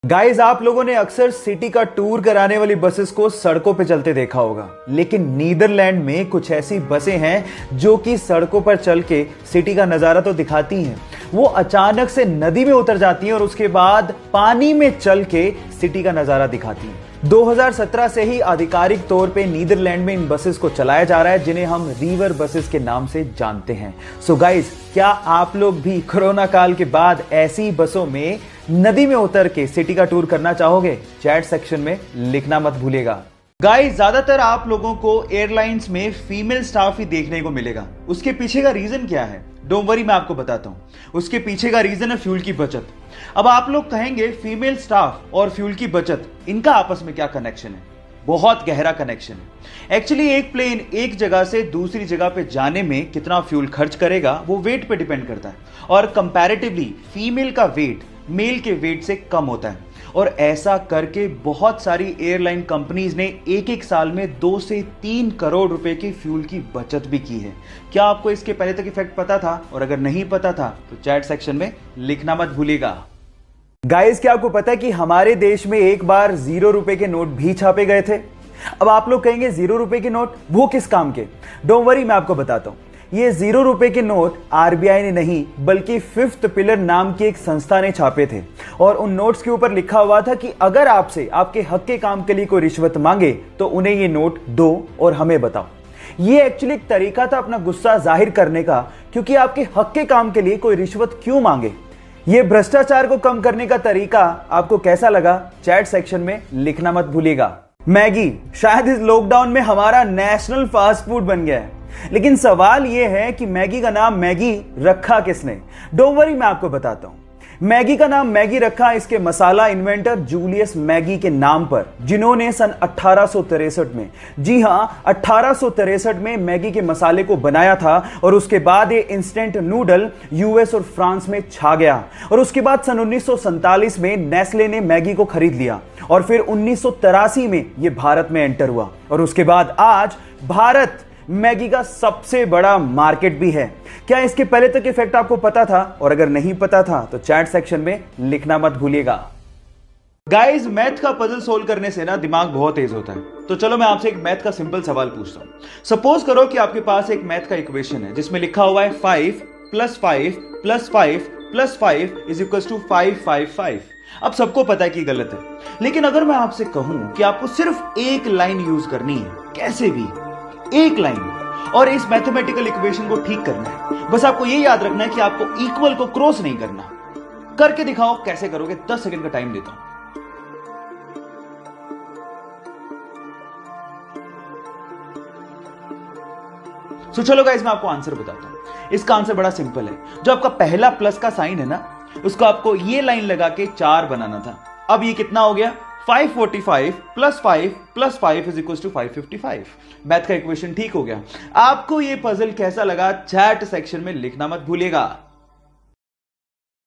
Guys, आप लोगों ने अक्सर सिटी का टूर कराने वाली बसेस को सड़कों पे चलते देखा होगा, लेकिन नीदरलैंड में कुछ ऐसी बसें हैं जो कि सड़कों पर चल के सिटी का नजारा तो दिखाती हैं। वो अचानक से नदी में उतर जाती हैं और उसके बाद पानी में चल के सिटी का नजारा दिखाती हैं। 2017 से ही आधिकारिक तौर पे नीदरलैंड में इन बसेस को चलाया जा रहा है, जिन्हें हम रिवर बसेस के नाम से जानते हैं। सो गाइस, क्या आप लोग भी कोरोना काल के बाद ऐसी बसों में नदी में उतर के सिटी का टूर करना चाहोगे? चैट सेक्शन में लिखना मत भूलिएगा। गाइस, ज्यादातर आप लोगों को एयरलाइंस में फीमेल स्टाफ ही देखने को मिलेगा। उसके पीछे का रीजन क्या है? डोंट वरी, मैं आपको बताता हूं। उसके पीछे का रीजन है फ्यूल की बचत। अब आप लोग कहेंगे फीमेल स्टाफ और फ्यूल की बचत, इनका आपस में क्या कनेक्शन है? बहुत गहरा कनेक्शन है। एक्चुअली एक प्लेन एक जगह से दूसरी जगह पे जाने में कितना फ्यूल खर्च करेगा वो वेट पे डिपेंड करता है, और कंपैरेटिवली फीमेल का वेट मेल के वेट से कम होता है। और ऐसा करके बहुत सारी एयरलाइन कंपनीज ने एक एक साल में 2 से 3 करोड़ रुपए की फ्यूल की बचत भी की है। क्या आपको इसके पहले तक इफेक्ट पता था? और अगर नहीं पता था तो चैट सेक्शन में लिखना मत भूलिएगा। गाइस, क्या आपको पता है कि हमारे देश में एक बार 0 रुपए के नोट भी छापे गए थे? अब आप लोग कहेंगे 0 रुपए के नोट वो किस काम के? डोंट वरी, मैं आपको बताता हूं। ये 0 रुपए के नोट आरबीआई ने नहीं बल्कि फिफ्थ पिलर नाम की एक संस्था ने छापे थे, और उन नोट्स के ऊपर लिखा हुआ था कि अगर आपसे आपके हक के काम के लिए कोई रिश्वत मांगे तो उन्हें ये नोट दो और हमें बताओ। ये एक्चुअली एक तरीका था अपना गुस्सा जाहिर करने का, क्योंकि आपके हक के काम के लिए कोई रिश्वत क्यों मांगे। ये भ्रष्टाचार को कम करने का तरीका आपको कैसा लगा? चैट सेक्शन में लिखना मत भूलिएगा। मैगी शायद इस लॉकडाउन में हमारा नेशनल फास्ट फूड बन गया है, लेकिन सवाल यह है कि मैगी का नाम मैगी रखा किसने? डोंट वरी, मैं आपको बताता हूं। मैगी का नाम मैगी रखा इसके मसाला इन्वेंटर जूलियस मैगी के नाम पर, जिन्होंने सन 1863 में, जी हां 1863 में मैगी के मसाले को बनाया था। और उसके बाद ये इंस्टेंट नूडल यूएस और फ्रांस में छा गया। और उसके बाद सन 1947 में नेस्ले ने मैगी को खरीद लिया, और फिर 1983 में ये भारत में एंटर हुआ। और उसके बाद आज भारत मैगी का सबसे बड़ा मार्केट भी है। क्या इसके पहले तक इफेक्ट आपको पता था? और अगर नहीं पता था तो चैट सेक्शन में लिखना मत भूलिएगा। गाइस, मैथ का पजल सोल्व करने से ना दिमाग बहुत तेज होता है। तो चलो मैं आपसे एक मैथ का सिंपल सवाल पूछता हूं। सपोज करो कि आपके पास एक मैथ का इक्वेशन है जिसमें लिखा हुआ है 5 + 5 + 5 + 5 = 555। अब सबको पता है कि गलत है, लेकिन अगर मैं आपसे कहूं कि आपको सिर्फ एक लाइन यूज करनी है, कैसे भी एक लाइन, और इस मैथमेटिकल इक्वेशन को ठीक करना है, बस आपको ये याद रखना है कि आपको इक्वल को क्रॉस नहीं करना। करके दिखाओ, कैसे करोगे? 10 सेकंड का टाइम देता हूं। तो चलो गाइस, मैं आपको आंसर बताता हूं। इसका आंसर बड़ा सिंपल है। जो आपका पहला प्लस का साइन है ना, उसको आपको ये लाइन लगा के 4 बनाना था। अब ये कितना हो गया? 545 + 5 + 5 = 555। मैथ का इक्वेशन ठीक हो गया। आपको ये पजल कैसा लगा? चैट सेक्शन में लिखना मत भूलिएगा।